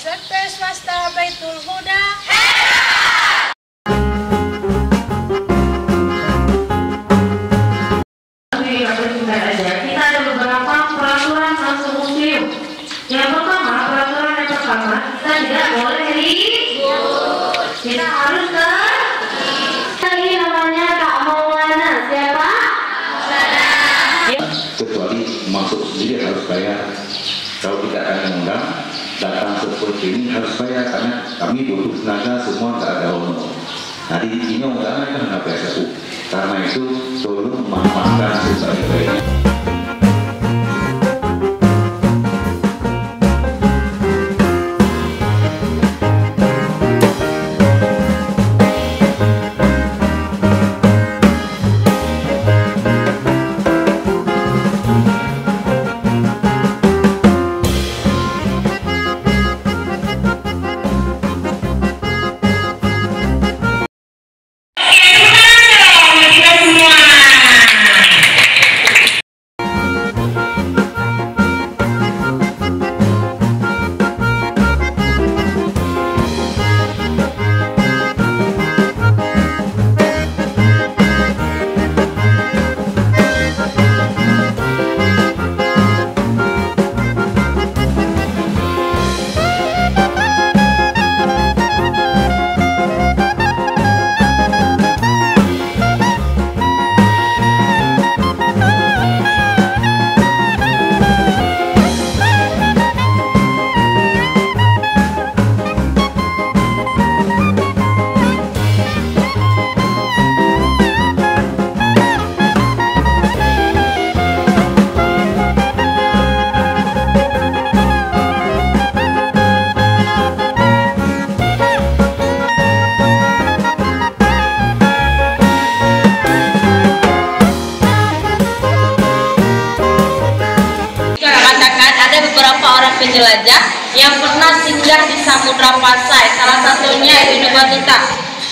SMP Swasta Baitul Huda. Kita ada beberapa peraturan masuk museum. Yang pertama, peraturan yang pertama, kita tidak boleh ribut. Kita harus ini namanya Kak Maulana. Siapa? Kecuali masuk sendiri harus bayar. Kalau tidak ada undang, datang seperti ini harus bayar karena kami butuh tenaga semua, nggak ada honor. Nah di sini undangan kan nggak PSU. Karena itu tolong memanfaatkan sebaik-baiknya. Penjelajah yang pernah singgah di Samudra Pasai, salah satunya Ibnu Battuta.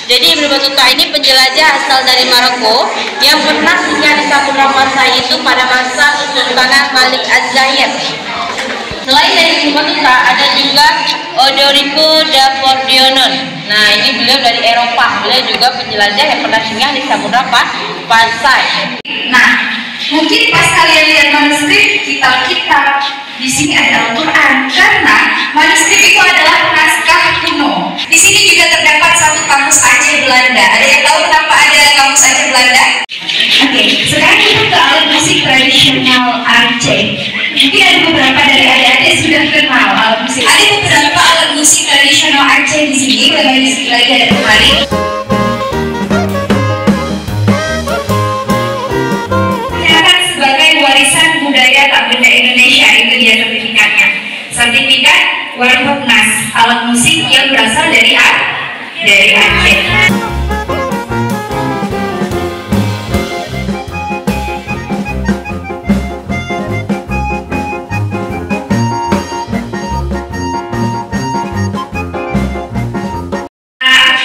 Jadi Ibnu Battuta ini penjelajah asal dari Maroko yang pernah singgah di Samudra Pasai itu pada masa Kesultanan Malik Az-Zahir. Selain dari Ibnu Battuta ada juga Odorico da Pordenone. Nah ini beliau dari Eropa, beliau juga penjelajah yang pernah singgah di Samudra Pasai. Nah mungkin pas kalian lihat manuskrip kitab-kitab di sini ada Al-Quran karena manuskrip itu adalah naskah kuno. Di sini juga terdapat satu kamus Aceh Belanda. Ada yang tahu kenapa ada kamus Aceh Belanda? Oke, sekarang kita ke alat musik tradisional Aceh. Mungkin ada beberapa dari adik-adik sudah kenal alat musik. Ada beberapa alat musik tradisional Aceh di sini. Lagi ada kembali. Warisan budaya tak benda Indonesia, itu dia sertifikatnya. Sertifikat Warpopnas, alat musik yang berasal dari Aceh.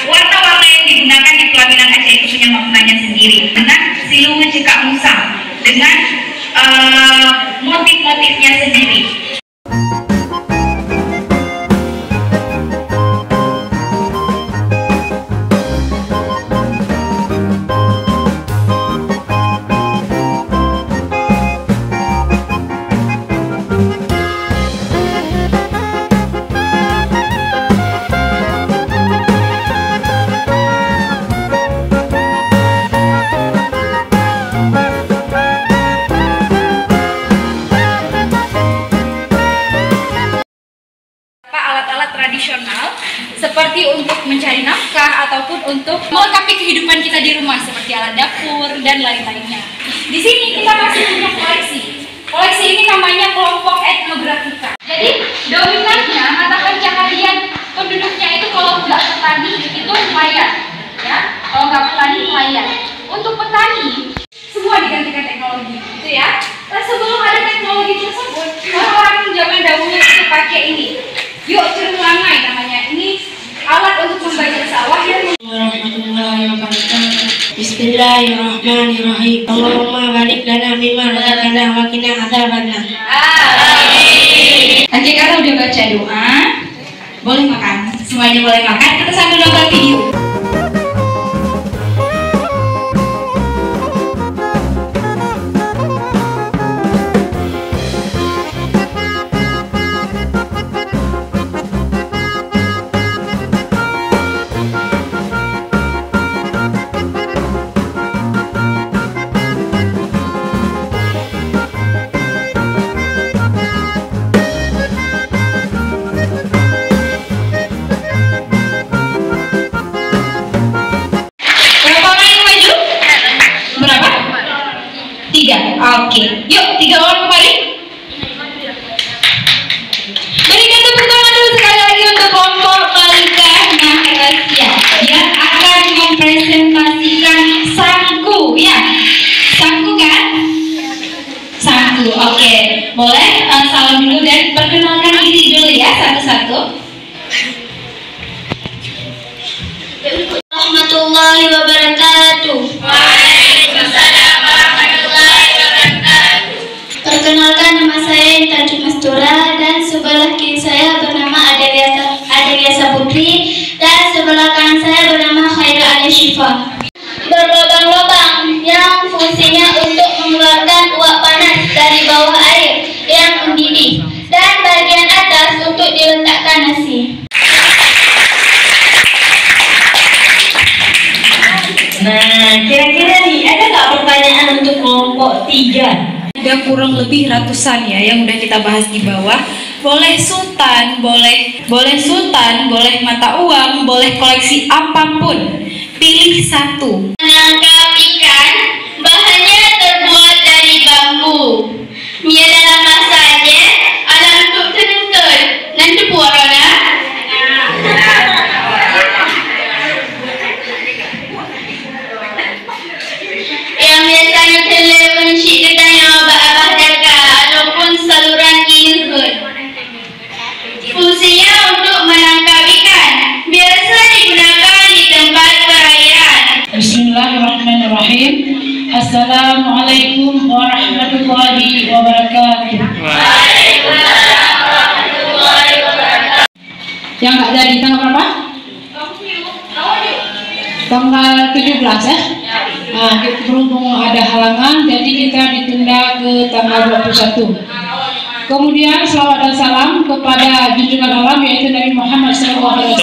Warna-warna yang digunakan di pelaminan Aceh itu punya maknanya sendiri. Dengan siluet cekak musang dengan motif-motifnya sendiri. Tradisional seperti untuk mencari nafkah ataupun untuk melengkapi kehidupan kita di rumah seperti alat dapur dan lain-lainnya. Di sini kita masih punya koleksi. Koleksi ini namanya kelompok etnografika. Jadi dominannya mata pencaharian penduduknya itu kalau nggak petani itu nelayan, ya. Kalau nggak petani nelayan. Untuk petani semua digantikan teknologi, gitu ya. Nah, sebelum ada teknologi tersebut, orang-orang zaman dahulu itu pakai ini. Yuk cerulangai namanya. Ini alat untuk membaca sawah yang warahmatullahi wabarakatuh. Bismillahirrahmanirrahim. Allahumma barik lana mimma razaqtana wa qina adzabannar. Amin. Nanti kalau udah baca doa, boleh makan. Semuanya boleh makan. Kita sambil nonton video. Oke, yuk 3 orang kembali. Berikan tepuk tangan dulu sekali lagi untuk kelompok Malika Maharasia yang akan mempresentasikan Sangku, ya. Sangku kan? Sangku, oke. Boleh salam dulu dan perkenalkan diri dulu ya satu-satu. Warahmatullahi wabarakatuh. Waalaikumsalam warahmatullahi wabarakatuh. Perkenalkan, nama saya Intan Mastura dan sebelah kiri saya bernama Adelia Saputri dan sebelah kanan saya bernama Khaira Alishifa. Berlubang-lubang yang fungsinya untuk mengeluarkan uap panas dari bawah air yang mendidih dan bagian atas untuk diletakkan nasi. Nah, kira-kira nih ada nggak pertanyaan untuk kelompok 3? Ada kurang lebih ratusan ya yang udah kita bahas di bawah. Boleh sultan, boleh mata uang, boleh koleksi apapun. Pilih satu. Menangkap ikan, bahannya terbuat dari bambu. Mia dalam masanya ada untuk tenun. Nanti puarana. Yang biasanya telur mencik detanya abah-abah daka ataupun saluran inhut. Fungsinya untuk menangkap ikan. Biasa digunakan di tempat perayaan. Bismillahirrahmanirrahim. Assalamualaikum warahmatullahi wabarakatuh. Waalaikumsalam warahmatullahi wabarakatuh. Yang nggak jadi tanggal berapa? Tanggal 17 ya? Nah, berhubung ada halangan, jadi kita ditunda ke tanggal 21. Kemudian selawat dan salam kepada junjungan alam yaitu Nabi Muhammad SAW.